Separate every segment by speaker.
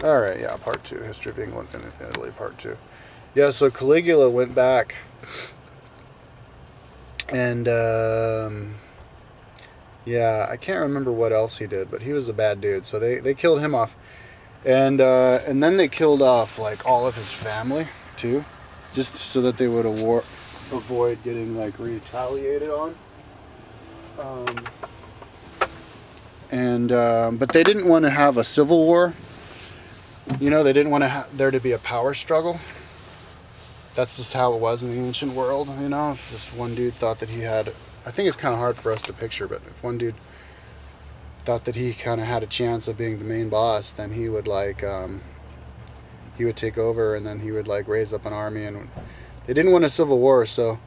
Speaker 1: Alright, yeah, part 2. History of England and Italy, part 2. Yeah, so Caligula went back and, yeah, I can't remember what else he did, but he was a bad dude, so they killed him off. And then they killed off, like, all of his family, too, just so that they would avoid getting, like, retaliated on. But they didn't want to have a civil war. You know, they didn't want there to be a power struggle. That's just how it was in the ancient world, you know. If one dude thought that he had... I think it's kind of hard for us to picture, but if one dude thought that he kind of had a chance of being the main boss, then he would, like, he would take over, and then he would, like, raise up an army. And they didn't want a civil war, so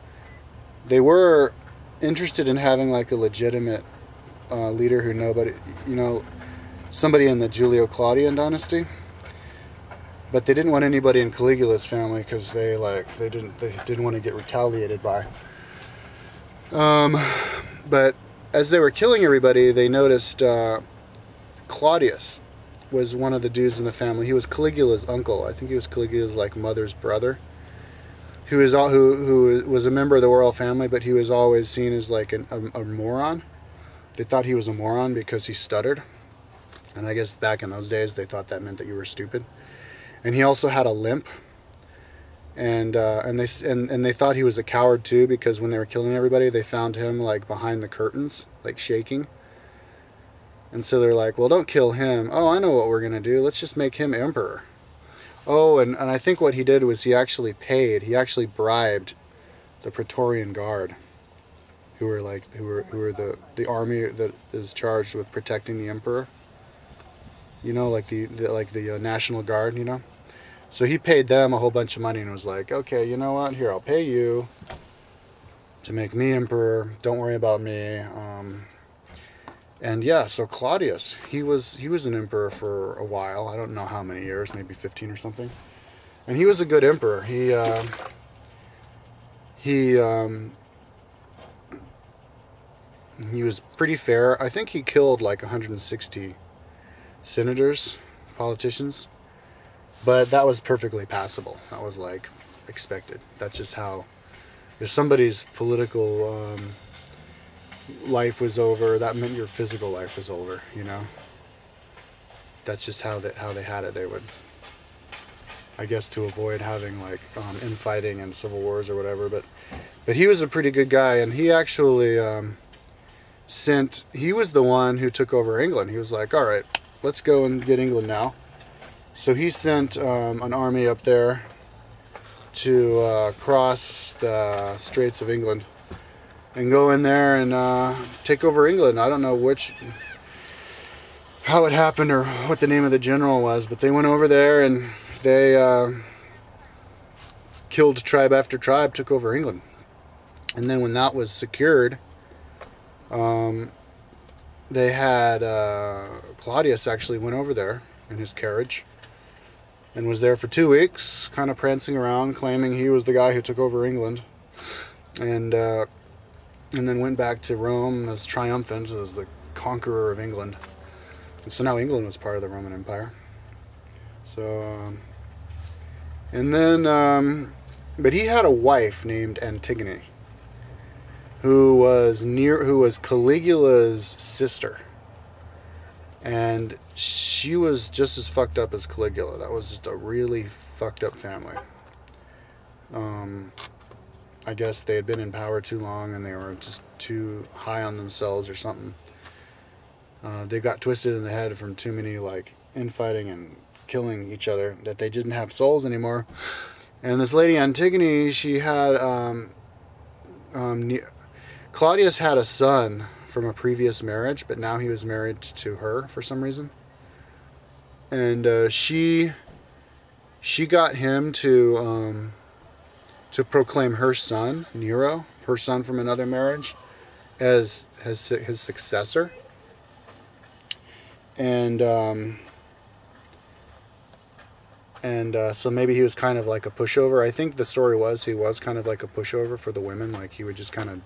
Speaker 1: they were interested in having, like, a legitimate leader who nobody, you know, somebody in the Julio-Claudian dynasty. But they didn't want anybody in Caligula's family because they didn't want to get retaliated by. But as they were killing everybody, they noticed Claudius was one of the dudes in the family. He was Caligula's uncle. I think he was Caligula's, like, mother's brother, who was a member of the royal family, but he was always seen as, like, a moron. They thought he was a moron because he stuttered, and I guess back in those days they thought that meant that you were stupid. And he also had a limp, and they thought he was a coward too, because when they were killing everybody, they found him, like, behind the curtains, like, shaking. And so they're like, well, don't kill him. Oh, I know what we're gonna do. Let's just make him emperor. Oh, and I think what he did was he actually bribed the Praetorian Guard, who were the army that is charged with protecting the emperor. You know, like the National Guard, you know. So he paid them a whole bunch of money and was like, okay, you know what? Here, I'll pay you to make me emperor. Don't worry about me. And yeah, so Claudius, he was an emperor for a while. I don't know how many years, maybe 15 or something. And he was a good emperor. He was pretty fair. I think he killed like 160 senators, politicians. But that was perfectly passable. That was, like, expected. That's just how, if somebody's political life was over, that meant your physical life was over, you know? That's just how they had it. They would, I guess, to avoid having, like, infighting and civil wars or whatever. But he was a pretty good guy, and he actually he was the one who took over England. He was like, all right, let's go and get England now. So he sent an army up there to cross the Straits of England and go in there and take over England. I don't know how it happened or what the name of the general was, but they went over there and they killed tribe after tribe, took over England. And then when that was secured, they had Claudius actually went over there in his carriage and was there for 2 weeks, kind of prancing around, claiming he was the guy who took over England, and then went back to Rome as triumphant, as the conqueror of England. And so now England was part of the Roman Empire. So, and then, but he had a wife named Antigone, who was Caligula's sister. And she was just as fucked up as Caligula. That was just a really fucked up family. I guess they had been in power too long and they were just too high on themselves or something. They got twisted in the head from too many, like, infighting and killing each other, that they didn't have souls anymore. And this lady Antigone, she had Claudius had a son from a previous marriage, but now he was married to her for some reason. And she got him to proclaim her son, Nero, her son from another marriage, as his successor. And so maybe he was kind of like a pushover. I think the story was he was kind of like a pushover for the women. Like, he would just kind of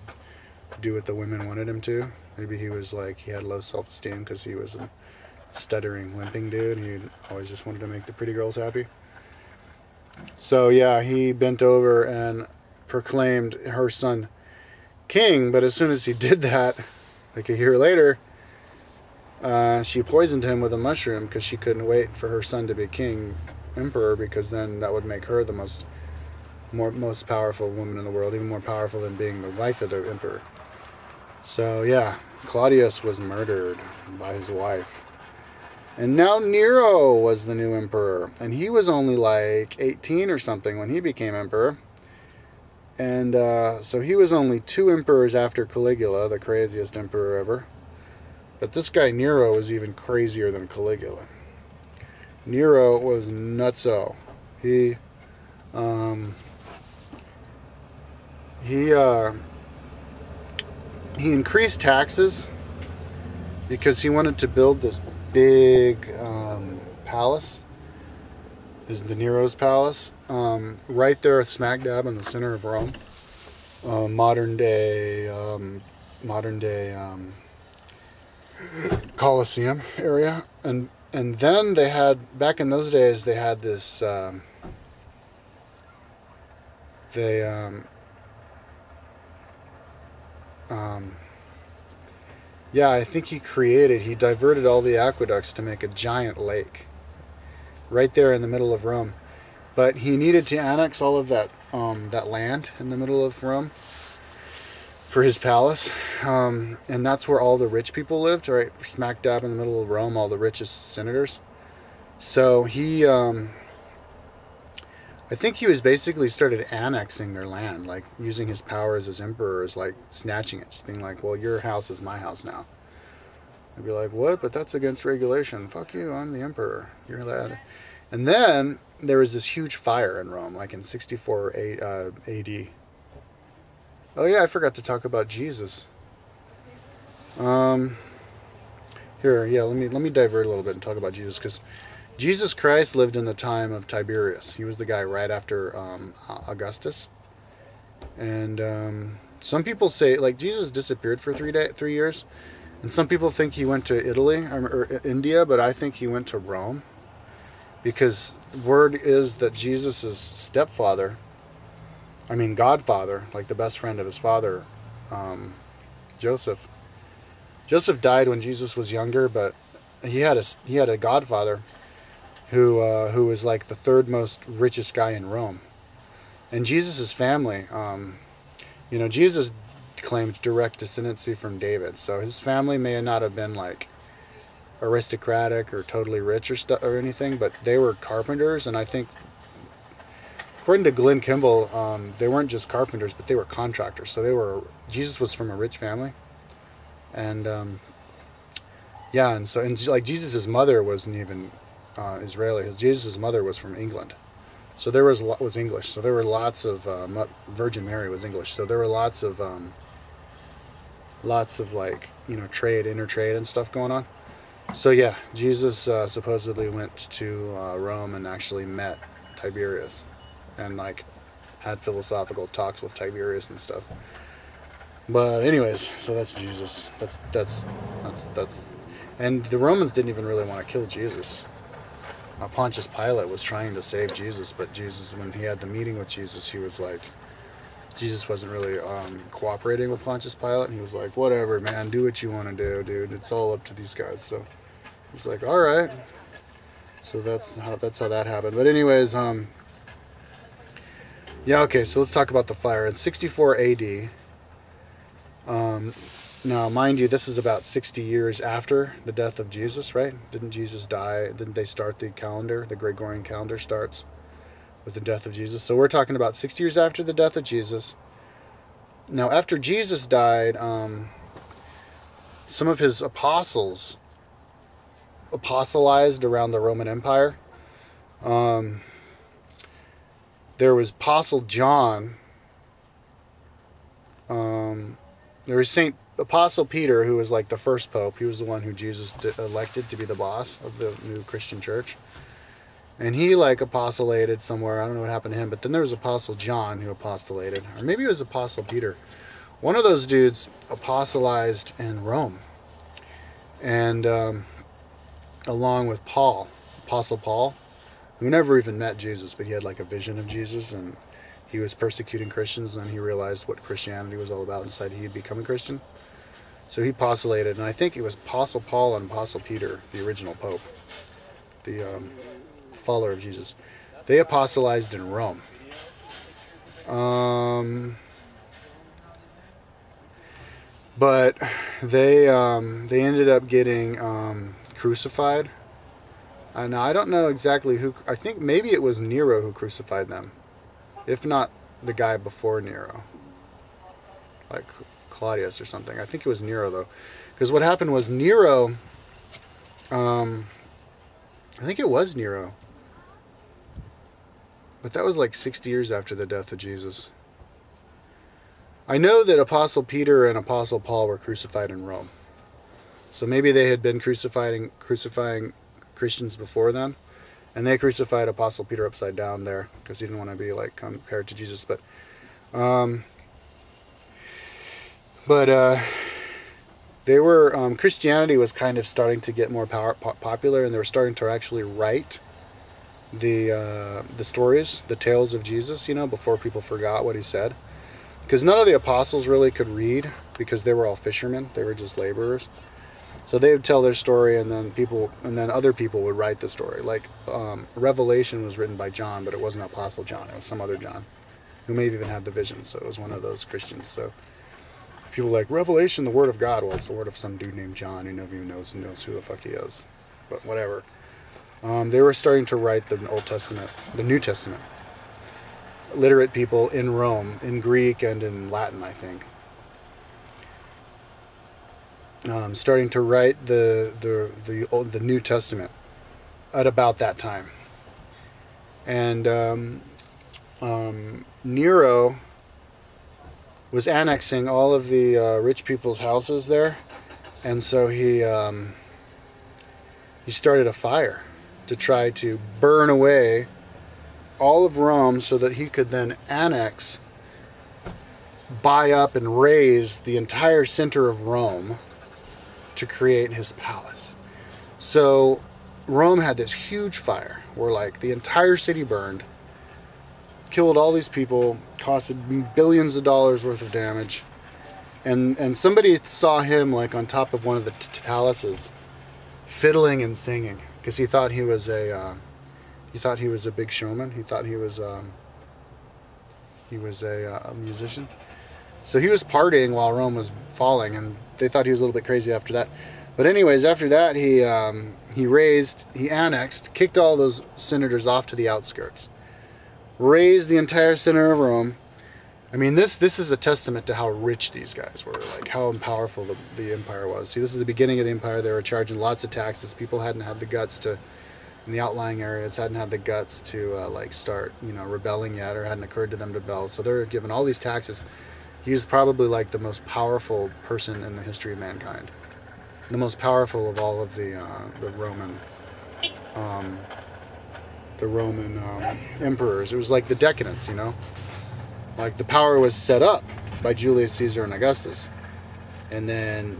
Speaker 1: do what the women wanted him to. Maybe he was like, he had low self-esteem because he was stuttering, limping dude. He always just wanted to make the pretty girls happy. So yeah, he bent over and proclaimed her son king, but as soon as he did that, like a year later, she poisoned him with a mushroom because she couldn't wait for her son to be king, emperor, because then that would make her the most powerful woman in the world, even more powerful than being the wife of the emperor. So yeah, Claudius was murdered by his wife. And now Nero was the new emperor, and he was only like 18 or something when he became emperor. And so he was only 2 emperors after Caligula, the craziest emperor ever. But this guy Nero was even crazier than Caligula. Nero was nutso. He increased taxes because he wanted to build this big palace. Is the Nero's palace, right there smack dab in the center of Rome, modern day Colosseum area, and then they had, back in those days, they had this yeah, I think he diverted all the aqueducts to make a giant lake right there in the middle of Rome. But he needed to annex all of that land in the middle of Rome for his palace. And that's where all the rich people lived, right smack dab in the middle of Rome, all the richest senators. So he, I think he was basically started annexing their land, like using his powers as emperor as like snatching it, just being like, well, your house is my house now. I'd be like, what? But that's against regulation. Fuck you, I'm the emperor. You're allowed. And then there was this huge fire in Rome, like in 64 AD. Oh yeah, I forgot to talk about Jesus. Here, yeah, let me divert a little bit and talk about Jesus, because Jesus Christ lived in the time of Tiberius. He was the guy right after Augustus. And some people say, like, Jesus disappeared for 3 years. And some people think he went to Italy or India, but I think he went to Rome. Because word is that Jesus' stepfather, I mean godfather, like the best friend of his father, Joseph. Joseph died when Jesus was younger, but he had a godfather who was like the 3rd most richest guy in Rome. And Jesus' family, Jesus claimed direct descendancy from David. So his family may not have been like aristocratic or totally rich or anything, but they were carpenters. And I think, according to Glenn Kimball, they weren't just carpenters, but they were contractors. So Jesus was from a rich family. And yeah, and like Jesus' mother wasn't even Israeli. Jesus' mother was from England. So there was English. So there were lots of Virgin Mary was English. So there were lots of like, trade, intertrade and stuff going on. So yeah, Jesus supposedly went to Rome and actually met Tiberius, and like had philosophical talks with Tiberius and stuff. But anyways, so that's Jesus. That's and the Romans didn't even really want to kill Jesus. Pontius Pilate was trying to save Jesus, but Jesus, when he had the meeting with Jesus, he was like, Jesus wasn't really cooperating with Pontius Pilate, and he was like, whatever, man, do what you want to do, dude. It's all up to these guys. So he's like, all right. So that's how that happened. But anyways, yeah, okay. So let's talk about the fire in 64 A.D. Now, mind you, this is about 60 years after the death of Jesus, right? Didn't Jesus die? Didn't they start the calendar? The Gregorian calendar starts with the death of Jesus. So we're talking about 60 years after the death of Jesus. Now, after Jesus died, some of his apostles apostolized around the Roman Empire. There was Apostle John. There was Apostle Peter, who was like the first pope. He was the one who Jesus elected to be the boss of the new Christian church. And he like apostolated somewhere. I don't know what happened to him. But then there was Apostle John who apostolated. Or maybe it was Apostle Peter. One of those dudes apostolized in Rome. And along with Paul, Apostle Paul, who never even met Jesus, but he had like a vision of Jesus, and he was persecuting Christians, and then he realized what Christianity was all about and decided he'd become a Christian. So he apostolated, and I think it was Apostle Paul and Apostle Peter, the original Pope, the follower of Jesus. They apostolized in Rome. But they ended up getting crucified. Now I don't know exactly who. I think maybe it was Nero who crucified them, if not the guy before Nero, like Claudius or something. I think it was Nero though, because what happened was Nero. I think it was Nero, but that was like 60 years after the death of Jesus. I know that Apostle Peter and Apostle Paul were crucified in Rome. So maybe they had been crucifying Christians before then, and they crucified Apostle Peter upside down there because he didn't want to be like compared to Jesus. But they were Christianity was kind of starting to get more popular, and they were starting to actually write the stories, the tales of Jesus, you know, before people forgot what he said. Because none of the apostles really could read, because they were all fishermen. They were just laborers. So they would tell their story, and then other people would write the story. Like Revelation was written by John, but it wasn't Apostle John. It was some other John, who may have even had the vision. So it was one of those Christians. So people like, Revelation, the word of God. Well, it's the word of some dude named John who never even knows who the fuck he is. But whatever. They were starting to write the Old Testament, the New Testament. Literate people in Rome, in Greek and in Latin, I think. Starting to write the New Testament at about that time. And Nero was annexing all of the rich people's houses there, and so he started a fire to try to burn away all of Rome so that he could then annex, buy up, and raise the entire center of Rome to create his palace. So Rome had this huge fire where like the entire city burned, killed all these people, costed billions of dollars worth of damage, and somebody saw him like on top of one of the palaces fiddling and singing because he thought he was a big showman. He thought he was a musician. So he was partying while Rome was falling, and they thought he was a little bit crazy after that. But anyways, after that, he annexed, kicked all those senators off to the outskirts, raised the entire center of Rome. I mean, this is a testament to how rich these guys were, like how powerful the empire was. See, this is the beginning of the empire. They were charging lots of taxes. People hadn't had the guts to, in the outlying areas, hadn't had the guts to like start, you know, rebelling yet, or hadn't occurred to them to rebel. So they're given all these taxes. He was probably like the most powerful person in the history of mankind, the most powerful of all of the Roman emperors. It was like the decadence, you know, like the power was set up by Julius Caesar and Augustus, and then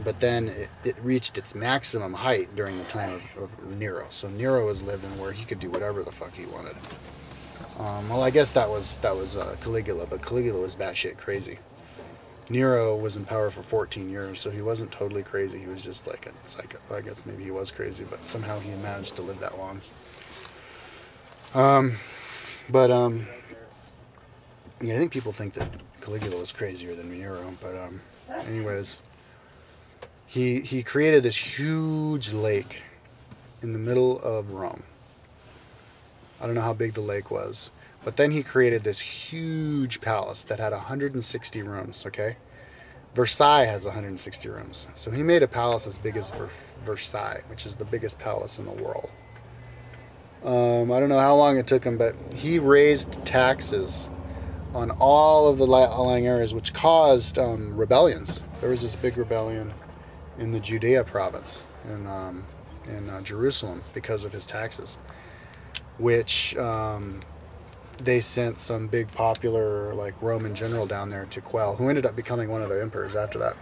Speaker 1: it reached its maximum height during the time of Nero. So Nero was living where he could do whatever the fuck he wanted. Well, I guess that was Caligula, but Caligula was batshit crazy. Nero was in power for 14 years, so he wasn't totally crazy. He was just like a psycho. I guess maybe he was crazy, but somehow he managed to live that long. Yeah, I think people think that Caligula was crazier than Nero, but anyways, he created this huge lake in the middle of Rome. I don't know how big the lake was, but then he created this huge palace that had 160 rooms, okay? Versailles has 160 rooms. So he made a palace as big as Versailles, which is the biggest palace in the world. I don't know how long it took him, but he raised taxes on all of the outlying areas, which caused rebellions. There was this big rebellion in the Judea province in Jerusalem because of his taxes, which they sent some big popular like Roman general down there to quell, who ended up becoming one of the emperors after that.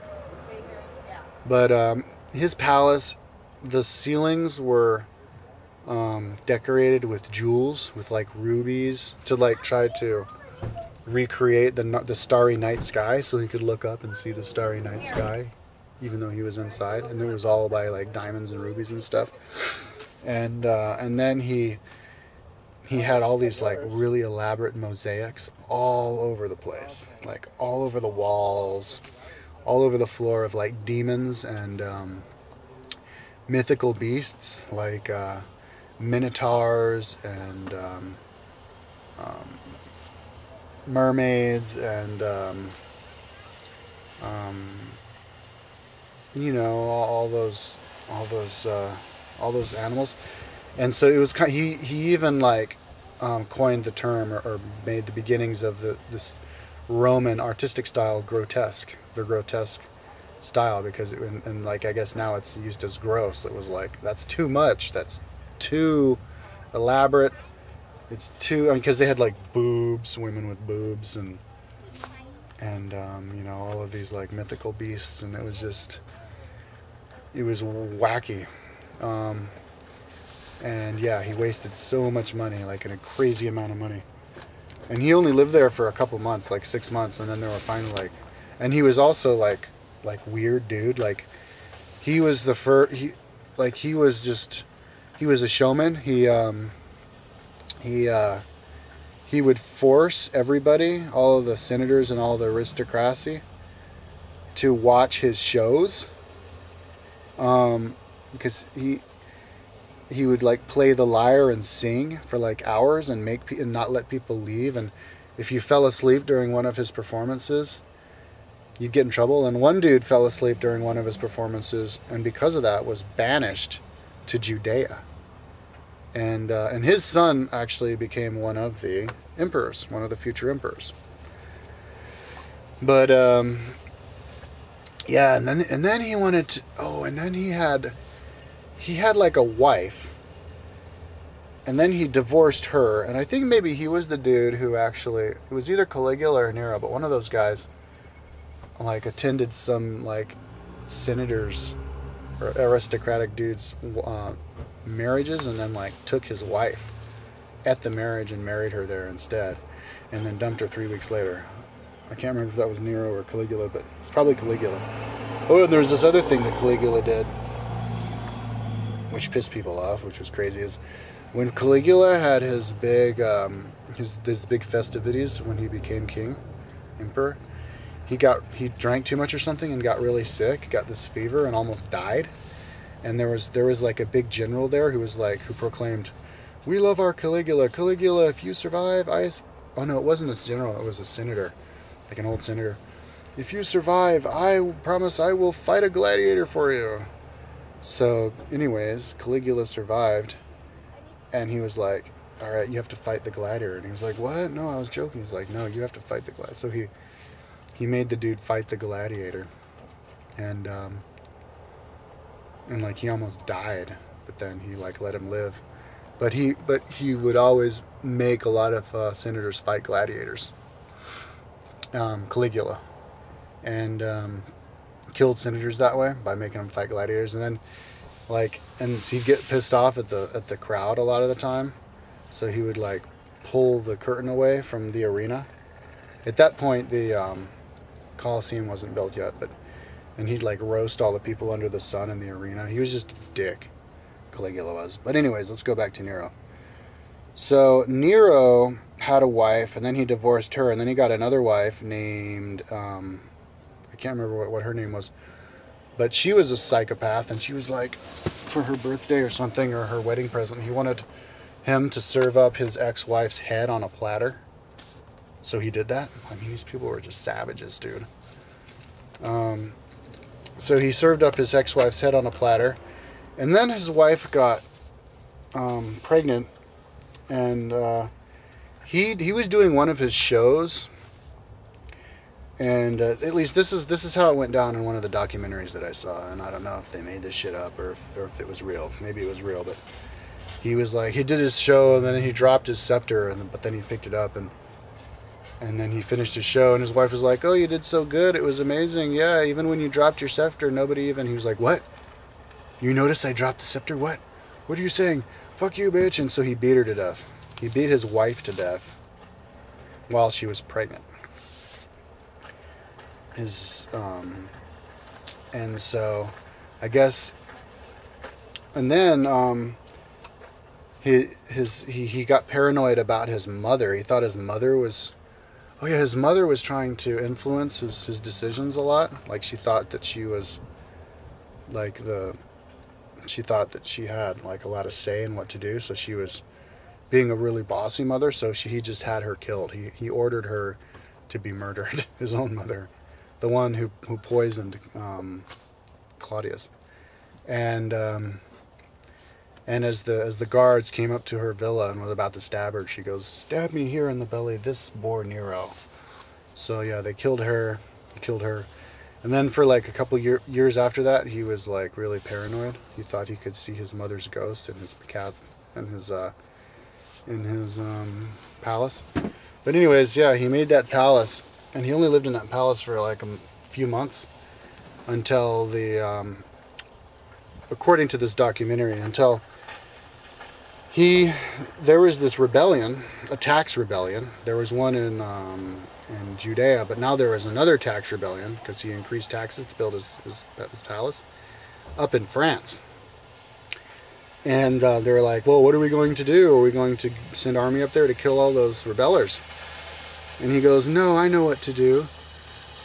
Speaker 1: But his palace the ceilings were decorated with jewels, with like rubies, to like try to recreate the starry night sky, so he could look up and see the starry night sky, even though he was inside. And it was all by like diamonds and rubies and stuff. And then he had all these like really elaborate mosaics all over the place, like all over the walls, all over the floor, of like demons and mythical beasts like minotaurs and mermaids and you know, all those animals. And so it was kind of, he even like coined the term, or made the beginnings of this Roman artistic style grotesque, the grotesque style, because and like I guess now it's used as gross. It was like, that's too much, that's too elaborate, it's too, I mean, because they had like boobs, women with boobs, and you know, all of these like mythical beasts, and it was just, it was wacky. And yeah, he wasted so much money, like a crazy amount of money. And he only lived there for a couple months, like 6 months, and then they were finally like, and he was also like weird dude. Like he was the first, he was a showman. He would force everybody, all of the senators and all the aristocracy, to watch his shows. Because he would like play the lyre and sing for like hours and and not let people leave. And if you fell asleep during one of his performances, you'd get in trouble. And one dude fell asleep during one of his performances, and because of that was banished to Judea. And his son actually became one of the emperors, one of the future emperors. But yeah, and then he wanted to, and then he had like a wife, and then he divorced her, and I think maybe he was the dude who actually, it was either Caligula or Nero, but one of those guys like attended some like senators or aristocratic dudes marriages, and then like took his wife at the marriage and married her there instead, and then dumped her 3 weeks later. I can't remember if that was Nero or Caligula, but it's probably Caligula. Oh, and there's this other thing that Caligula did, which pissed people off, which was crazy, is when Caligula had his big festivities when he became king, emperor, he drank too much or something and got really sick, got this fever and almost died. And there was like a big general there who proclaimed, "We love our Caligula. Caligula, if you survive, oh no, it wasn't a general, it was a senator, like an old senator. If you survive, I promise I will fight a gladiator for you." So anyways, Caligula survived, and he was like, "All right, you have to fight the gladiator." And he was like, "What? No, I was joking." He's like, "No, you have to fight the gladiator." So he made the dude fight the gladiator, and like he almost died, but then he like let him live. But he would always make a lot of senators fight gladiators. Caligula, and killed senators that way by making them fight gladiators. And then and so he'd get pissed off at the crowd a lot of the time, so he would like pull the curtain away from the arena. At that point, the Colosseum wasn't built yet, and he'd like roast all the people under the sun in the arena. He was just a dick, Caligula was. But anyways, let's go back to Nero. So Nero had a wife, and then he divorced her, and then he got another wife named I can't remember what her name was, but she was a psychopath. And she was like, for her birthday or something, or her wedding present, he wanted him to serve up his ex-wife's head on a platter. So he did that. I mean, these people were just savages, dude. So he served up his ex-wife's head on a platter, and then his wife got pregnant, and he was doing one of his shows, and at least this is how it went down in one of the documentaries that I saw. And I don't know if they made this shit up or if it was real. Maybe it was real, but he was like, he did his show, and then he dropped his scepter, but then he picked it up, and then he finished his show, and his wife was like, "Oh, you did so good. It was amazing. Yeah, even when you dropped your scepter, nobody even..." He was like, "What? You notice I dropped the scepter? What? What are you saying? Fuck you, bitch. And so he beat her to death. He beat his wife to death while she was pregnant. And so, I guess, and then, he got paranoid about his mother. He thought his mother was, oh yeah, his mother was trying to influence his decisions a lot. Like, she thought that she was, like, she thought that she had, like, a lot of say in what to do, so she was being a really bossy mother, so he just had her killed. He ordered her to be murdered, his own mother, the one who poisoned Claudius. And as the guards came up to her villa and was about to stab her, she goes, "Stab me here in the belly. This bore Nero." So yeah, they killed her. He killed her. And then for like a couple years after that, he was like really paranoid. He thought he could see his mother's ghost in his palace. But anyways, yeah, he made that palace, and he only lived in that palace for like a few months until according to this documentary, until there was this rebellion, a tax rebellion. There was one in Judea, but now there was another tax rebellion because he increased taxes to build his palace up in France. And they were like, well, what are we going to do? Are we going to send army up there to kill all those rebellers? And he goes, no, I know what to do.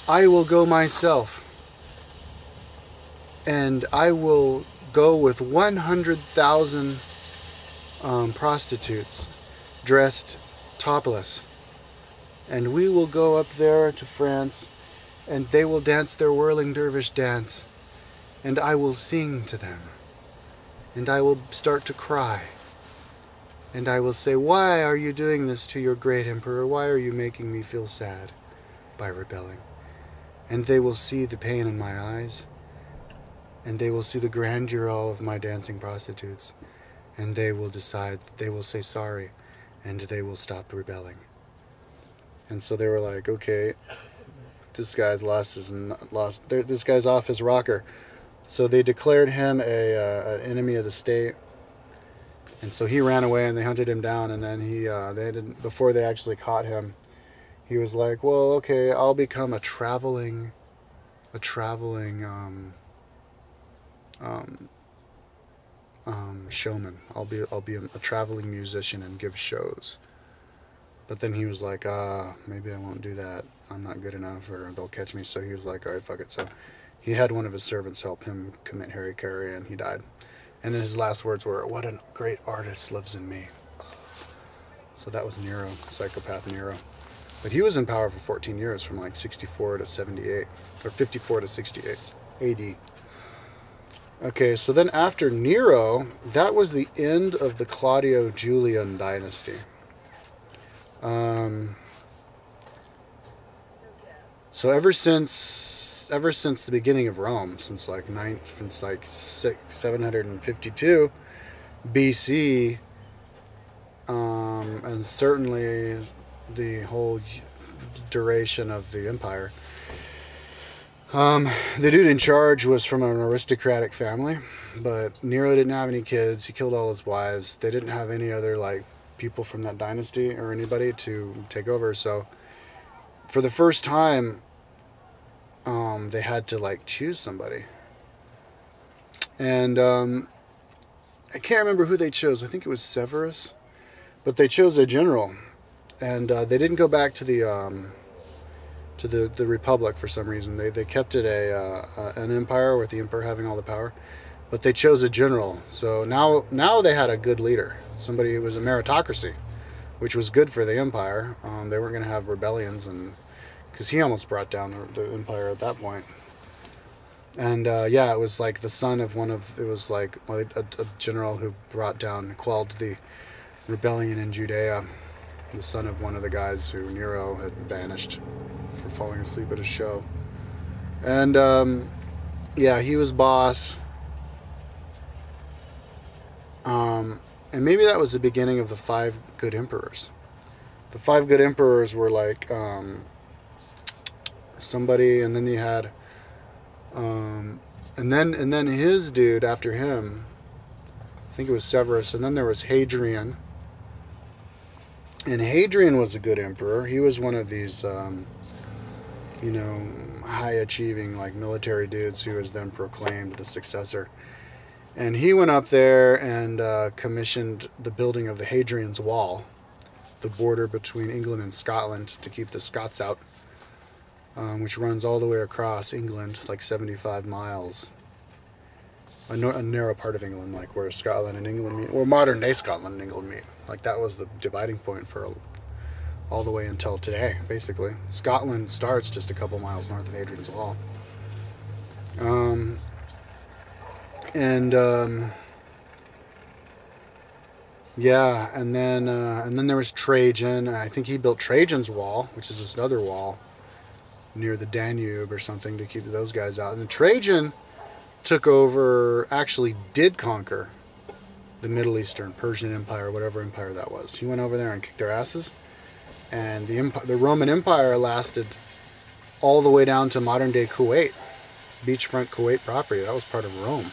Speaker 1: I will go myself. And I will go with 100,000 prostitutes dressed topless. And we will go up there to France, and they will dance their whirling dervish dance. And I will sing to them. And I will start to cry. And I will say, why are you doing this to your great emperor? Why are you making me feel sad by rebelling? And they will see the pain in my eyes. And they will see the grandeur all of my dancing prostitutes. And they will decide, they will say sorry. And they will stop rebelling. And so they were like, okay, this guy's this guy's off his rocker. So they declared him an enemy of the state, and so he ran away, and they hunted him down. And then before they actually caught him, he was like, "Well, okay, I'll become a traveling showman. I'll be a traveling musician and give shows." But then he was like, maybe I won't do that. I'm not good enough, or they'll catch me. So he was like, all right, fuck it. So he had one of his servants help him commit harikari, and he died. And then his last words were, "What a great artist lives in me." So that was Nero, psychopath Nero. But he was in power for 14 years, from like 64 to 78, or 54 to 68 AD. Okay, so then after Nero, that was the end of the Julio-Claudian dynasty. So ever since the beginning of Rome, since like 752 BC, and certainly the whole duration of the empire, the dude in charge was from an aristocratic family, but Nero didn't have any kids. He killed all his wives. They didn't have any other like people from that dynasty or anybody to take over. So for the first time, they had to like choose somebody. And I can't remember who they chose. I think it was Severus, but they chose a general, and they didn't go back to the Republic for some reason. They kept it an empire with the emperor having all the power, but they chose a general. So now they had a good leader. Somebody who was a meritocracy, which was good for the empire. They weren't going to have rebellions, and because he almost brought down the empire at that point. And yeah, it was like the son of it was like a general who quelled the rebellion in Judea, the son of one of the guys who Nero had banished for falling asleep at his show. And yeah, he was boss. And maybe that was the beginning of the 5 good emperors. The 5 good emperors were like somebody, and then you had And then his dude after him, I think it was Severus, and then there was Hadrian. And Hadrian was a good emperor. He was one of these, you know, high-achieving, like, military dudes who was then proclaimed the successor. And he went up there and commissioned the building of the Hadrian's Wall, the border between England and Scotland, to keep the Scots out, which runs all the way across England, like 75 miles. A narrow part of England, like where Scotland and England meet, or modern-day Scotland and England meet. Like, that was the dividing point for all the way until today, basically. Scotland starts just a couple miles north of Hadrian's Wall. Yeah, and then there was Trajan. I think he built Trajan's Wall, which is this other wall near the Danube or something to keep those guys out. And then Trajan took over, actually did conquer the Middle Eastern, Persian Empire, whatever empire that was. He went over there and kicked their asses. And the Roman Empire lasted all the way down to modern-day Kuwait, beachfront Kuwait property. That was part of Rome.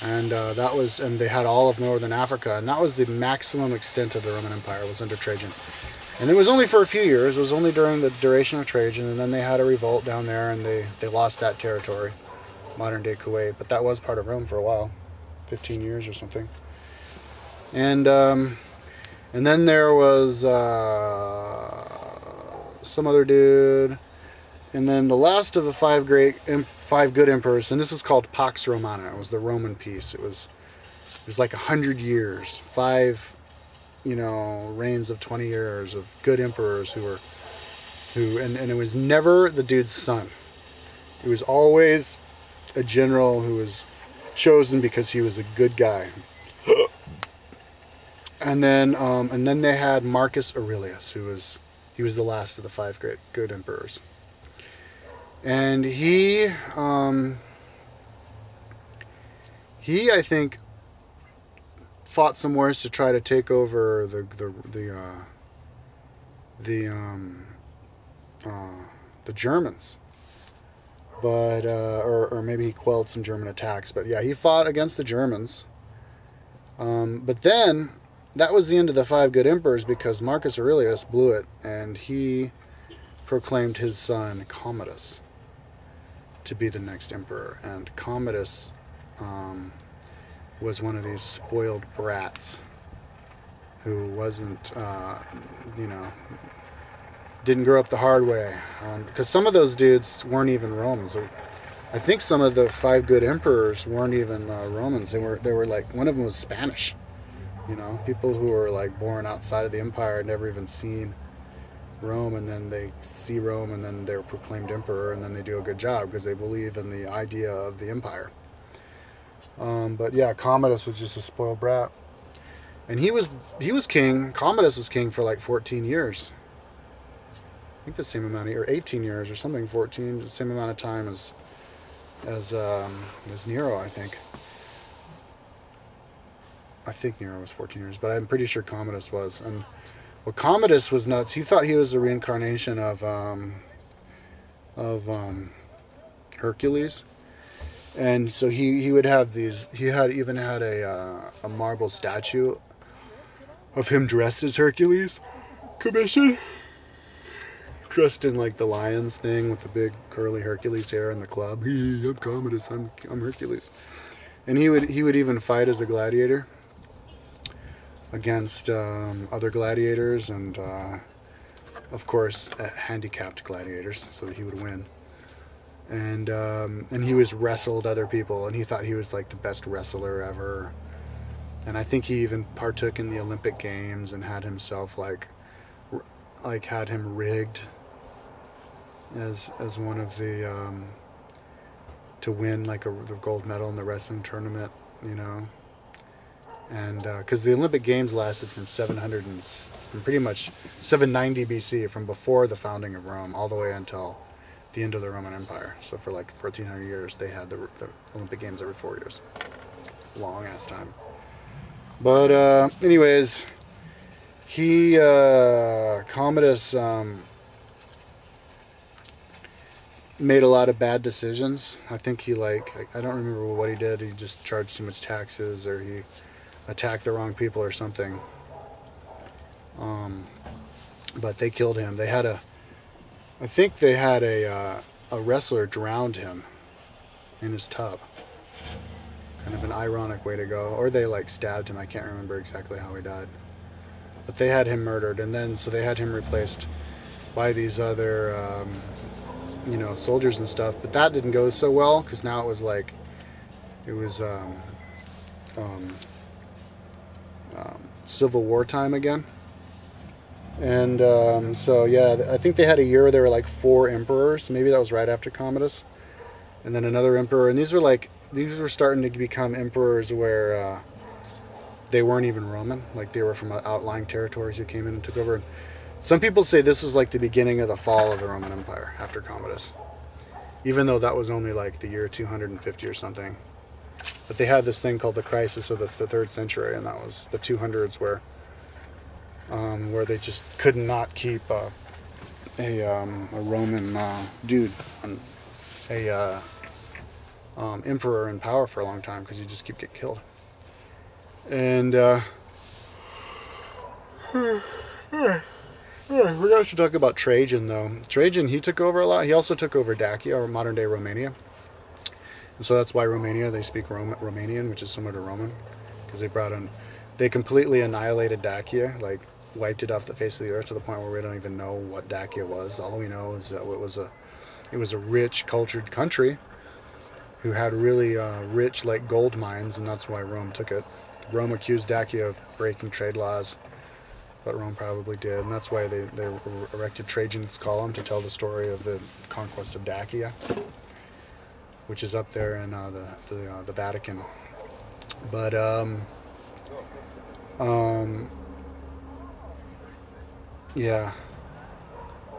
Speaker 1: And and they had all of northern Africa, and that was the maximum extent of the Roman Empire, was under Trajan. And it was only for a few years. It was only during the duration of Trajan, and then they had a revolt down there, and they lost that territory, modern-day Kuwait. But that was part of Rome for a while, 15 years or something. And then there was some other dude. And then the last of the five good emperors, and this is called Pax Romana. It was the Roman peace. It was like 100 years, 5, reigns of 20 years of good emperors and it was never the dude's son. It was always a general who was chosen because he was a good guy. And then they had Marcus Aurelius, he was the last of the 5 great good emperors. And he I think fought some wars to try to take over the Germans, but or maybe he quelled some German attacks. But yeah, he fought against the Germans. But then that was the end of the 5 good emperors, because Marcus Aurelius blew it, and he proclaimed his son Commodus to be the next emperor. And Commodus was one of these spoiled brats who wasn't, didn't grow up the hard way. Because some of those dudes weren't even Romans. I think some of the 5 good emperors weren't even Romans. They were like, one of them was Spanish. People who were like born outside of the empire, had never even seen Rome, and then they see Rome, and then they're proclaimed emperor, and then they do a good job because they believe in the idea of the empire. But yeah, Commodus was just a spoiled brat, and he was king. Commodus was king for like 14 years. I think the same amount or 18 years or something. 14, the same amount of time as Nero, I think. I think Nero was 14 years, but I'm pretty sure Commodus was. And well, Commodus was nuts. He thought he was a reincarnation of Hercules, and so he would have these. He even had a marble statue of him dressed as Hercules, commissioned, dressed in like the lion's thing with the big curly Hercules hair and the club. Hey, I'm Commodus. I'm Hercules, and he would even fight as a gladiator against other gladiators, and of course handicapped gladiators, so that he would win. And he was wrestled other people, and he thought he was like the best wrestler ever. And I think he even partook in the Olympic Games and had himself had him rigged as one of the to win like the gold medal in the wrestling tournament, And because the Olympic Games lasted from pretty much 790 BC, from before the founding of Rome all the way until the end of the Roman Empire. So for like 1400 years, they had the Olympic Games every 4 years. Long ass time. But anyways, Commodus, made a lot of bad decisions. I think he I don't remember what he did. He just charged too much taxes, or he attacked the wrong people or something. But they killed him. I think they had a wrestler drowned him in his tub. Kind of an ironic way to go. Or they like stabbed him. I can't remember exactly how he died. But they had him murdered, and then so they had him replaced by these other soldiers and stuff. But that didn't go so well, because now it was Civil War time again. And so yeah, I think they had a year where there were like 4 emperors. Maybe that was right after Commodus, and then another emperor. And these were starting to become emperors where they weren't even Roman, like they were from outlying territories who came in and took over. And some people say this is like the beginning of the fall of the Roman Empire after Commodus, even though that was only like the year 250 or something. But they had this thing called the crisis of the 3rd century, and that was the 200s, where they just could not keep a Roman dude, emperor in power for a long time, because you just keep getting killed. And we're going to talk about Trajan, though. Trajan, he took over a lot. He also took over Dacia, or modern-day Romania. And so that's why Romania, they speak Romanian, which is similar to Roman, because they completely annihilated Dacia, like wiped it off the face of the earth to the point where we don't even know what Dacia was. All we know is that it was a rich, cultured country who had really rich like gold mines, and that's why Rome took it. Rome accused Dacia of breaking trade laws, but Rome probably did, and that's why they erected Trajan's Column to tell the story of the conquest of Dacia, which is up there in the Vatican. But yeah.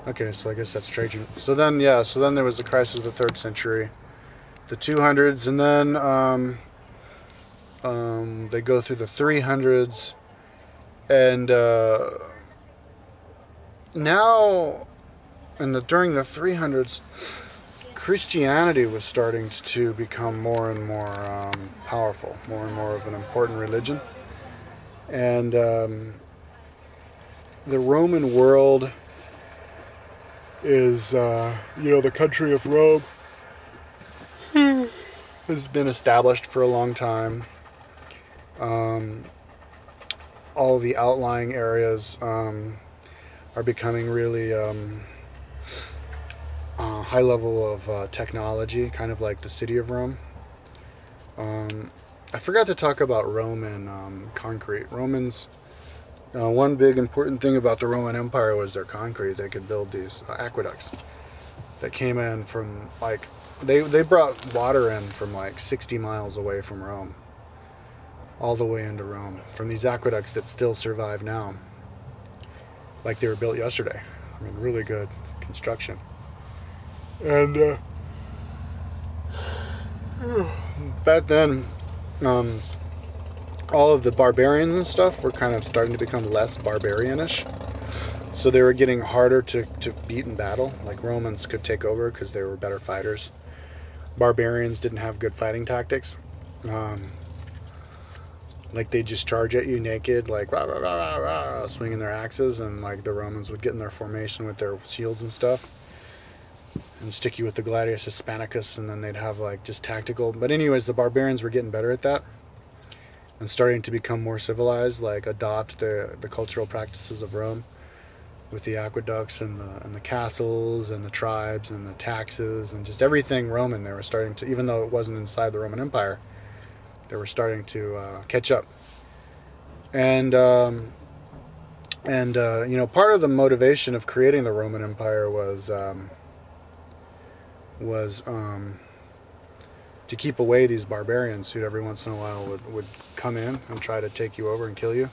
Speaker 1: Okay, so I guess that's Trajan. So then there was the crisis of the 3rd century, the 200s, and then they go through the 300s, and now, during the 300s, Christianity was starting to become more and more powerful, more and more of an important religion, and the Roman world is, the country of Rome has been established for a long time. All the outlying areas are becoming really high level of technology, kind of like the city of Rome. I forgot to talk about Roman concrete. Romans, one big important thing about the Roman Empire was their concrete. They could build these aqueducts that came in from, like, they brought water in from like 60 miles away from Rome, all the way into Rome, from these aqueducts that still survive now, like they were built yesterday. I mean, really good construction. And back then, all of the barbarians and stuff were kind of starting to become less barbarianish, so they were getting harder to beat in battle. Like, Romans could take over because they were better fighters. Barbarians didn't have good fighting tactics. Like, they just charge at you naked, like rah, rah, rah, rah, rah, swinging their axes, and like the Romans would get in their formation with their shields and stuff and stick you with the gladius hispanicus, and then they'd have like just tactical. But anyways, the barbarians were getting better at that and starting to become more civilized, like adopt the cultural practices of Rome with the aqueducts and the castles and the tribes and the taxes and just everything Roman. They were starting to, even though it wasn't inside the Roman Empire, they were starting to catch up. And part of the motivation of creating the Roman Empire was to keep away these barbarians who every once in a while would come in and try to take you over and kill you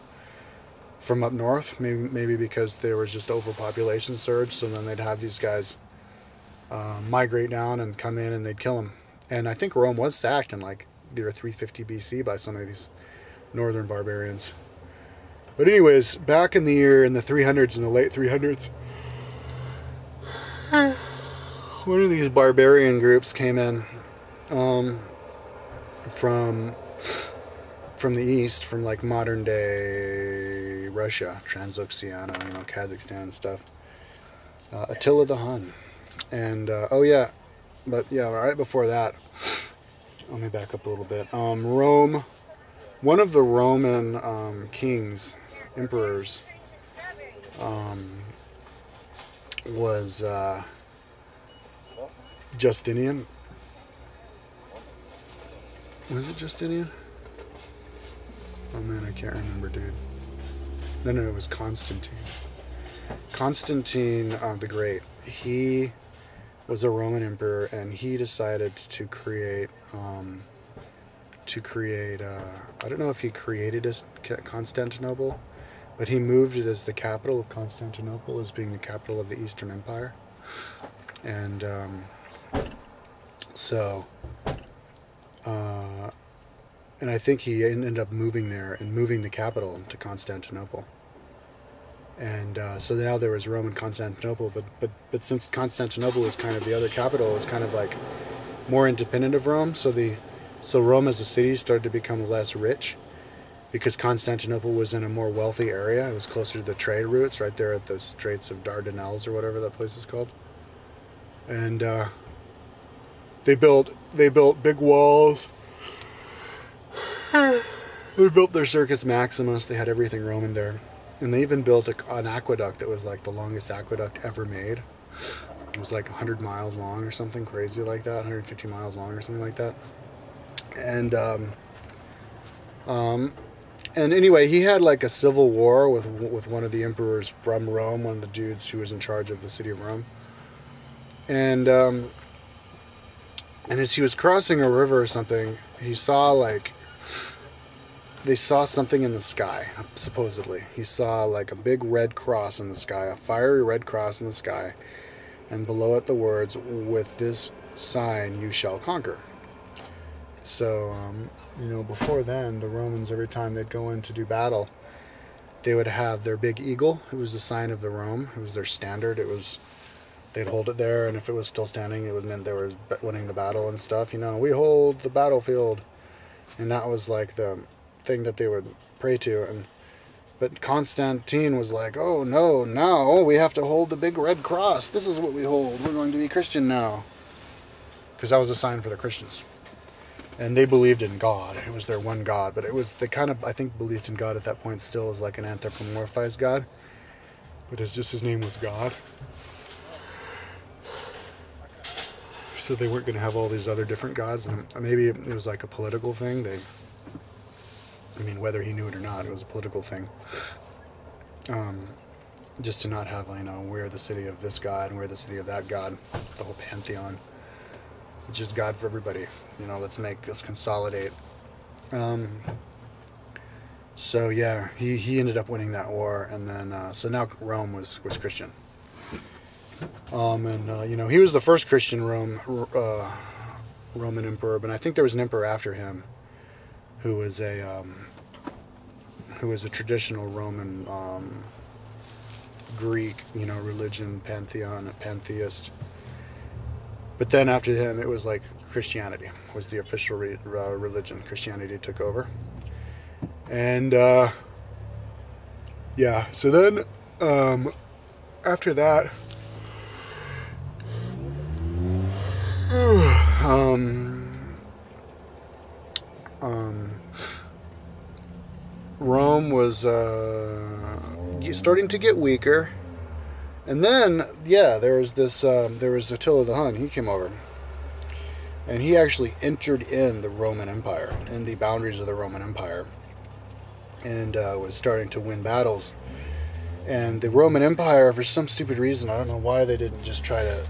Speaker 1: from up north. Maybe because there was just overpopulation surge, so then they'd have these guys migrate down and come in and they'd kill them. And I think Rome was sacked in like the year 350 BC by some of these northern barbarians. But anyways, back in the 300s, in the late 300s, one of these barbarian groups came in from the east, from like modern day Russia, Transoxiana, Kazakhstan and stuff. Attila the Hun, and right before that, let me back up a little bit. Rome, one of the Roman kings, emperors, was Justinian. Was it Justinian? Oh man, I can't remember, dude. No, it was Constantine. Constantine the Great. He was a Roman emperor, and he decided to create. I don't know if he created Constantinople, but he moved it as the capital of Constantinople, as being the capital of the Eastern Empire, and and I think he ended up moving there and moving the capital to Constantinople. And so now there was Rome and Constantinople, but since Constantinople was kind of the other capital, it was kind of like more independent of Rome. So Rome as a city started to become less rich, because Constantinople was in a more wealthy area. It was closer to the trade routes, right there at the Straits of Dardanelles or whatever that place is called. And they built big walls. They built their Circus Maximus. They had everything Roman there. And they even built an aqueduct that was like the longest aqueduct ever made. It was like 100 miles long or something crazy like that, 150 miles long or something like that. And anyway, he had like a civil war with one of the emperors from Rome, one of the dudes who was in charge of the city of Rome. And as he was crossing a river or something, they saw something in the sky, supposedly. He saw like a big red cross in the sky, a fiery red cross in the sky, and below it the words, "With this sign you shall conquer." So, before then, the Romans, every time they'd go in to do battle, they would have their big eagle. It was the sign of the Rome. It was their standard. They'd hold it there, and if it was still standing, it would mean they were winning the battle and stuff. We hold the battlefield. And that was like the thing that they would pray to. But Constantine was like, oh no, now we have to hold the big red cross. This is what we hold. We're going to be Christian now. Because that was a sign for the Christians. And they believed in God. It was their one God. But they kind of, I think, believed in God at that point still as like an anthropomorphized God. But it's just his name was God. So they weren't going to have all these other different gods. And maybe it was like a political thing. Whether he knew it or not, it was a political thing. Just to not have, we're the city of this god and we're the city of that god. The whole pantheon. It's just God for everybody. Let's consolidate. So yeah, he ended up winning that war, and then so now Rome was Christian. He was the first Christian Roman emperor, but I think there was an emperor after him who was a traditional Roman Greek, religion, pantheist. But then after him, it was like Christianity was the official religion. Christianity took over. And, so then, after that, Rome was, starting to get weaker. And then, there was Attila the Hun. He came over. And he actually entered in the Roman Empire, in the boundaries of the Roman Empire. And was starting to win battles. And the Roman Empire, for some stupid reason, I don't know why they didn't just try to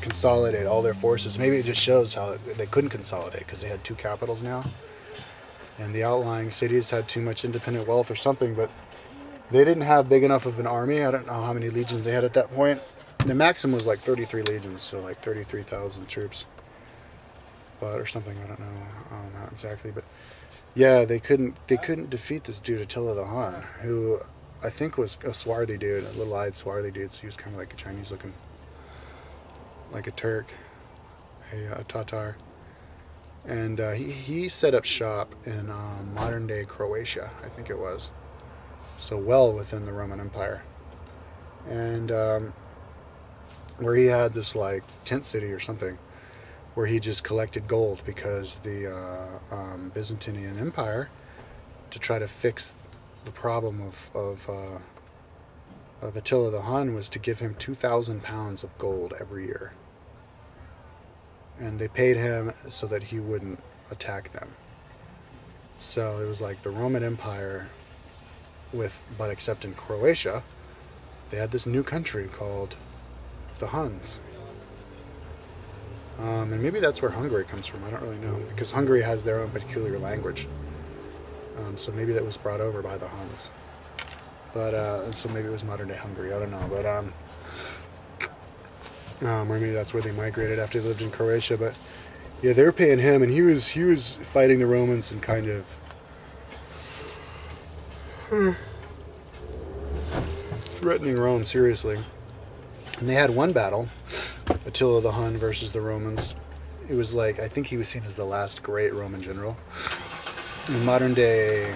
Speaker 1: consolidate all their forces. Maybe it just shows how they couldn't consolidate, because they had two capitals now. And the outlying cities had too much independent wealth or something, but they didn't have big enough of an army. I don't know how many legions they had at that point. The maximum was like 33 legions, so like 33,000 troops. Or something, I don't know how exactly, but yeah, they couldn't defeat this dude Attila the Hun, who I think was a swarthy dude, a little-eyed swarthy dude. So he was kind of like a Chinese-looking like a Turk, a Tatar. And he set up shop in modern-day Croatia, I think it was. So well within the Roman Empire. And where he had this like tent city or something, where he just collected gold because the Byzantine Empire, to try to fix the problem of Attila the Hun, was to give him 2,000 pounds of gold every year. And they paid him so that he wouldn't attack them. So it was like the Roman Empire, but except in Croatia, they had this new country called the Huns. And maybe that's where Hungary comes from. I don't really know, because Hungary has their own peculiar language. So maybe that was brought over by the Huns. But so maybe it was modern day Hungary. I don't know. But or maybe that's where they migrated after they lived in Croatia. But yeah, they were paying him, and he was fighting the Romans and kind of threatening Rome seriously. And they had one battle, Attila the Hun versus the Romans. It was like, I think he was seen as the last great Roman general in modern day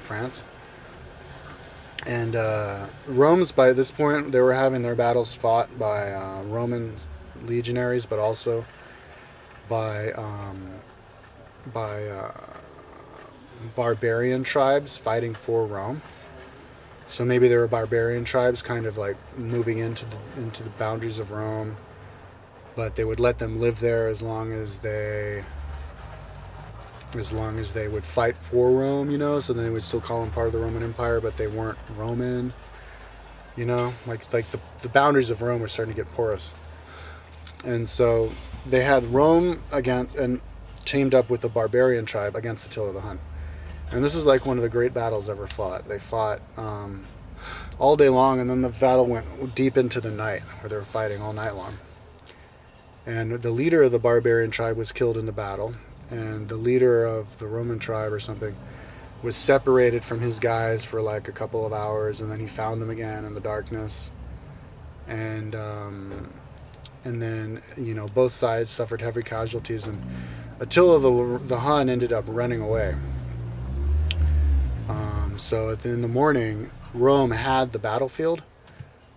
Speaker 1: France. And Rome's, by this point, they were having their battles fought by Roman legionaries, but also by barbarian tribes fighting for Rome. So maybe there were barbarian tribes kind of like moving into the boundaries of Rome, but they would let them live there as long as they would fight for Rome, you know. So then they would still call them part of the Roman Empire, but they weren't Roman, you know. Like the boundaries of Rome were starting to get porous, and so they had Rome against and teamed up with the barbarian tribe against Attila the Hun. And this is like one of the great battles ever fought. They fought all day long, and then the battle went deep into the night, where they were fighting all night long. And the leader of the barbarian tribe was killed in the battle, and the leader of the Roman tribe or something was separated from his guys for like a couple of hours, and then he found them again in the darkness. And then, you know, both sides suffered heavy casualties, and Attila the Hun ended up running away. So in the morning, Rome had the battlefield,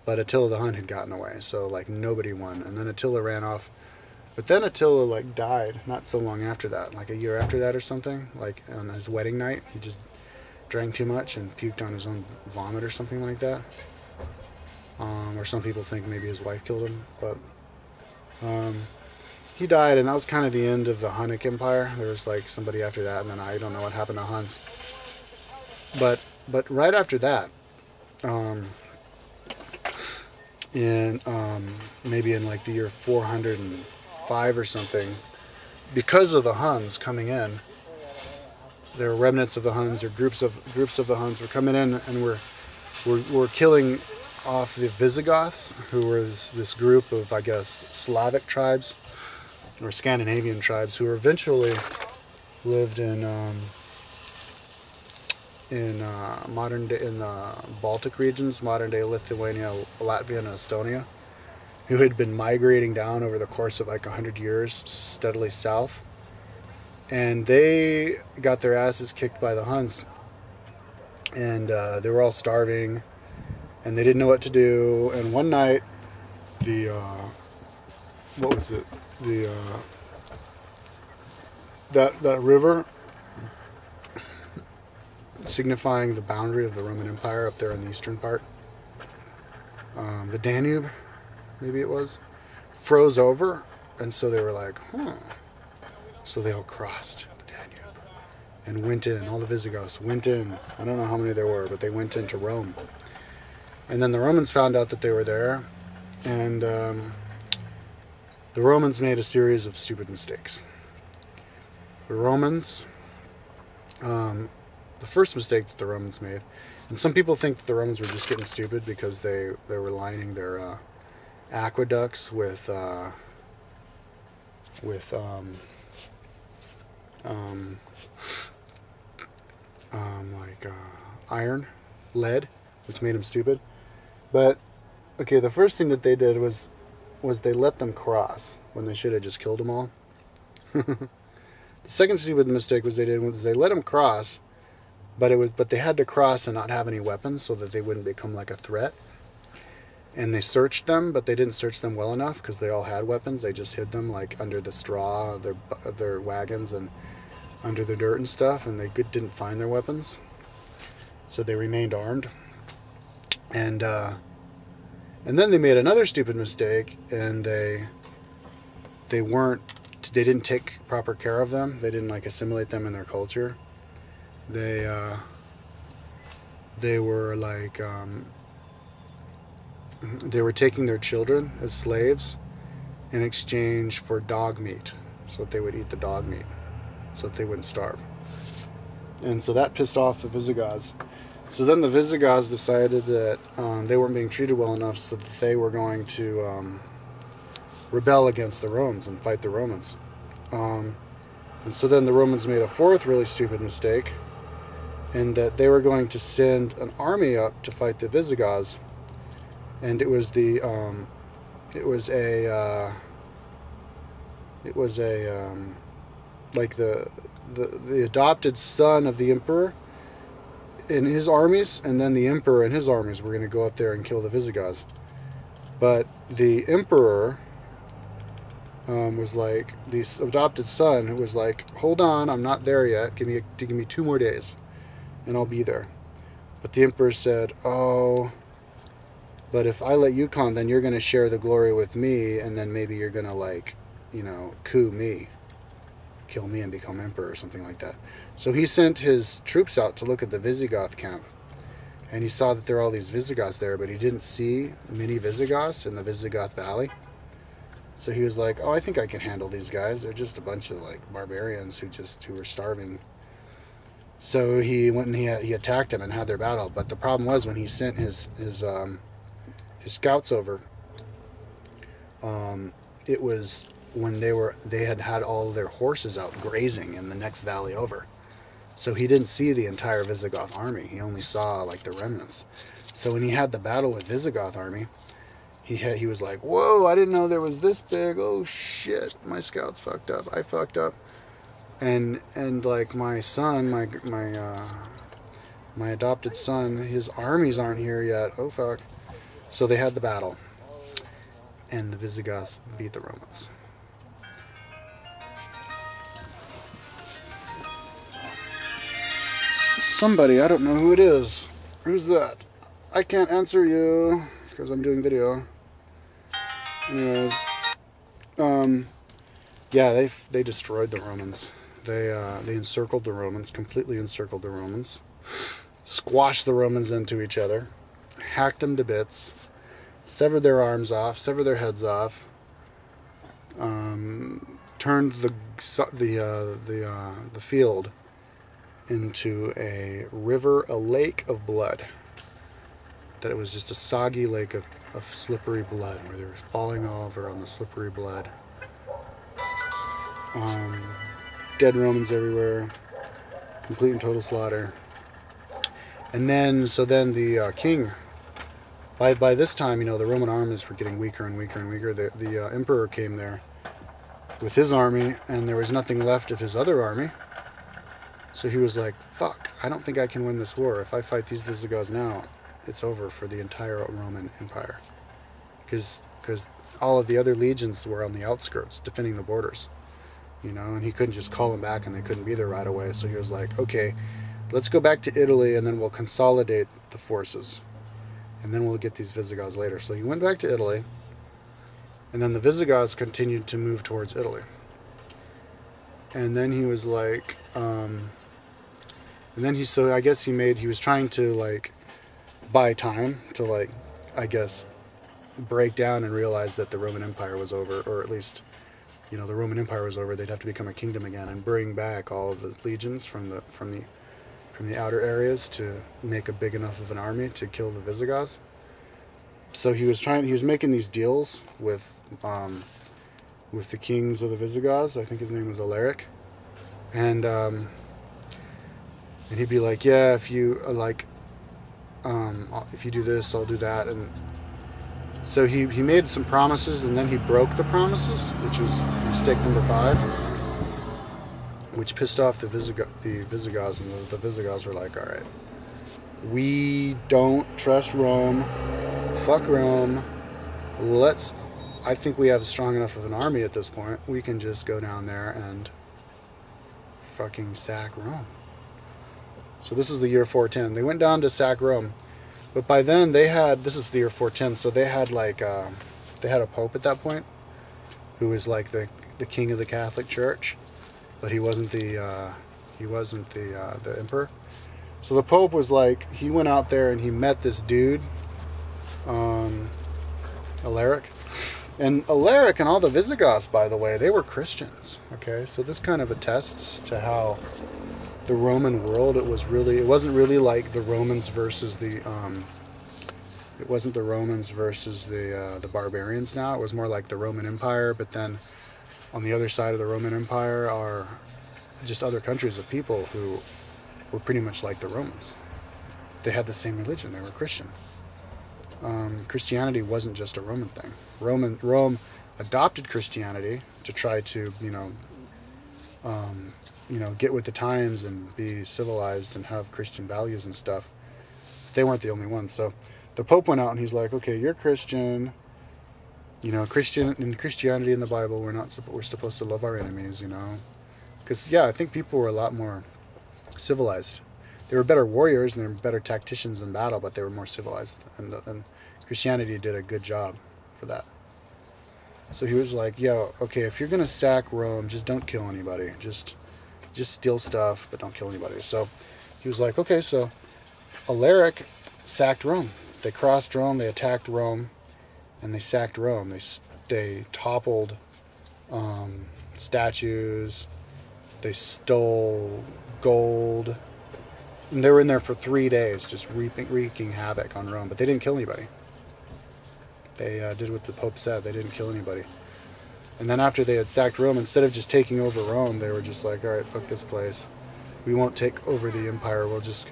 Speaker 1: but Attila the Hun had gotten away. So like nobody won. And then Attila ran off. But then Attila like died not so long after that, like a year after that or something. Like on his wedding night, he just drank too much and puked on his own vomit or something like that. Or some people think maybe his wife killed him, but he died, and that was kind of the end of the Hunnic Empire. There was like somebody after that, and then I don't know what happened to Huns. But right after that, maybe in like the year 405 or something, because of the Huns coming in, there were remnants of the Huns, or groups of the Huns were coming in, and were killing off the Visigoths, who was this group of, I guess, Slavic tribes or Scandinavian tribes who eventually lived in the Baltic regions, modern day Lithuania, Latvia, and Estonia, who had been migrating down over the course of like 100 years steadily south. And they got their asses kicked by the Huns, and they were all starving, and they didn't know what to do. And one night, that river signifying the boundary of the Roman Empire up there in the eastern part, the Danube, maybe it was, froze over, and so they were like, so they all crossed the Danube and went in. All the Visigoths went in. I don't know how many there were, but they went into Rome. And then the Romans found out that they were there, and the Romans made a series of stupid mistakes. The Romans, the first mistake that the Romans made, and some people think that the Romans were just getting stupid because they were lining their aqueducts with iron, lead, which made them stupid. But okay, the first thing that they did was was they let them cross when they should have just killed them all. The second stupid mistake was they let them cross, but they had to cross and not have any weapons so that they wouldn't become like a threat. And they searched them, but they didn't search them well enough because they all had weapons. They just hid them like under the straw of their wagons and under the dirt and stuff, and they didn't find their weapons. So they remained armed. And then they made another stupid mistake, and they didn't take proper care of them. They didn't like assimilate them in their culture. They were like they were taking their children as slaves in exchange for dog meat, so that they would eat the dog meat, so that they wouldn't starve. And so that pissed off the Visigoths. So then the Visigoths decided that they weren't being treated well enough, so that they were going to rebel against the Romans and fight the Romans. And so then the Romans made a fourth really stupid mistake, in that they were going to send an army up to fight the Visigoths. And it was like the adopted son of the emperor in his armies, and then the emperor and his armies were going to go up there and kill the Visigoths. But the emperor was like, the adopted son who was like, hold on, I'm not there yet, give me 2 more days and I'll be there. But the emperor said, oh, but if I let you come, then you're going to share the glory with me, and then maybe you're going to, like, you know, coup me, kill me and become emperor or something like that. So he sent his troops out to look at the Visigoth camp, and he saw that there were all these Visigoths there, but he didn't see many Visigoths in the Visigoth Valley. So he was like, oh, I think I can handle these guys. They're just a bunch of, like, barbarians who were starving. So he went and he attacked them and had their battle. But the problem was, when he sent his scouts over, it was when they had all their horses out grazing in the next valley over. So he didn't see the entire Visigoth army. He only saw like the remnants. So when he had the battle with Visigoth army, he was like, whoa, I didn't know there was this big. Oh shit, my scouts fucked up. I fucked up. And like my son, my adopted son, his armies aren't here yet. Oh fuck. So they had the battle, and the Visigoths beat the Romans. Somebody, I don't know who it is. Who's that? I can't answer you because I'm doing video. Anyways, yeah, they destroyed the Romans. They encircled the Romans, completely encircled the Romans, squashed the Romans into each other, hacked them to bits, severed their arms off, severed their heads off, turned the field into a river, a lake of blood. That it was just a soggy lake of slippery blood, where they were falling over on the slippery blood. Dead Romans everywhere, complete and total slaughter. And then, the king, by this time, you know, the Roman armies were getting weaker and weaker and weaker. The emperor came there with his army, and there was nothing left of his other army. So he was like, fuck, I don't think I can win this war. If I fight these Visigoths now, it's over for the entire Roman Empire. Because all of the other legions were on the outskirts, defending the borders. You know, and he couldn't just call them back, and they couldn't be there right away. So he was like, okay, let's go back to Italy, and then we'll consolidate the forces. And then we'll get these Visigoths later. So he went back to Italy, and then the Visigoths continued to move towards Italy. And then he was like, so I guess he was trying to, like, buy time to, like, I guess, break down and realize that the Roman Empire was over, or at least, you know, the Roman Empire was over. They'd have to become a kingdom again and bring back all of the legions from the outer areas to make a big enough of an army to kill the Visigoths. So he was making these deals with the kings of the Visigoths. I think his name was Alaric, and he'd be like, yeah, if you do this, I'll do that, So he made some promises, and then he broke the promises, which was mistake number 5, which pissed off the Visigoths, and the Visigoths were like, all right, we don't trust Rome, fuck Rome, I think we have strong enough of an army at this point, we can just go down there and fucking sack Rome. So this is the year 410. They went down to sack Rome. But by then this is the year 410, so they had they had a pope at that point who was like the king of the Catholic Church, but he wasn't the emperor. So the pope was like, he went out there and he met this dude, Alaric. And Alaric and all the Visigoths, by the way, they were Christians. Okay, so this kind of attests to how the Roman world, it wasn't really like the Romans versus the the barbarians now. It was more like the Roman Empire, but then on the other side of the Roman Empire are just other countries of people who were pretty much like the Romans. They had the same religion. They were Christian. Christianity wasn't just a Roman thing. Rome adopted Christianity to try to, get with the times and be civilized and have Christian values and stuff. They weren't the only ones. So the Pope went out and he's like, okay, you're Christian. Christianity in the Bible, we're supposed to love our enemies, Because, I think people were a lot more civilized. They were better warriors and they were better tacticians in battle, but they were more civilized. And Christianity did a good job for that. So he was like, okay, if you're going to sack Rome, just don't kill anybody. Just steal stuff, but don't kill anybody. So he was like, okay, so Alaric sacked Rome. They crossed Rome, they attacked Rome, and they sacked Rome. They toppled statues, they stole gold, and they were in there for 3 days just wreaking havoc on Rome, but they didn't kill anybody. They did what the Pope said. They didn't kill anybody. And then after they had sacked Rome, instead of just taking over Rome, they were just like, all right, fuck this place. We won't take over the empire. We'll just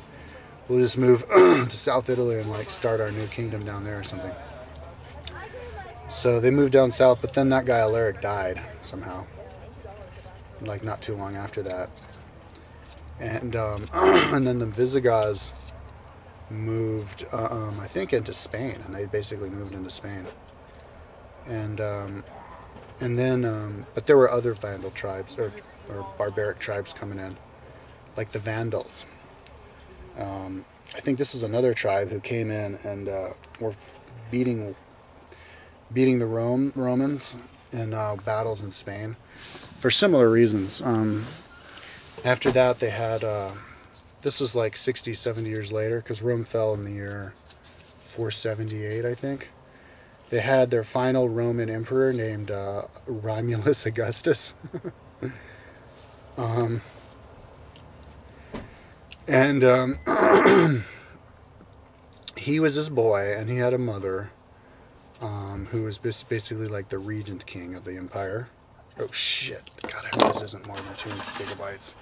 Speaker 1: move to South Italy and start our new kingdom down there or something. So they moved down south, but then that guy Alaric died somehow. Not too long after that. And and then the Visigoths moved, I think, into Spain, and they basically moved into Spain. And then, but there were other Vandal tribes or barbaric tribes coming in, like the Vandals. I think this is another tribe who came in and were beating the Romans in battles in Spain for similar reasons. After that, they had, this was 60, 70 years later, because Rome fell in the year 478, I think. They had their final Roman emperor named Romulus Augustus. He was this boy, and he had a mother who was basically the regent king of the empire. Oh shit, God, I hope this isn't more than 2 gigabytes.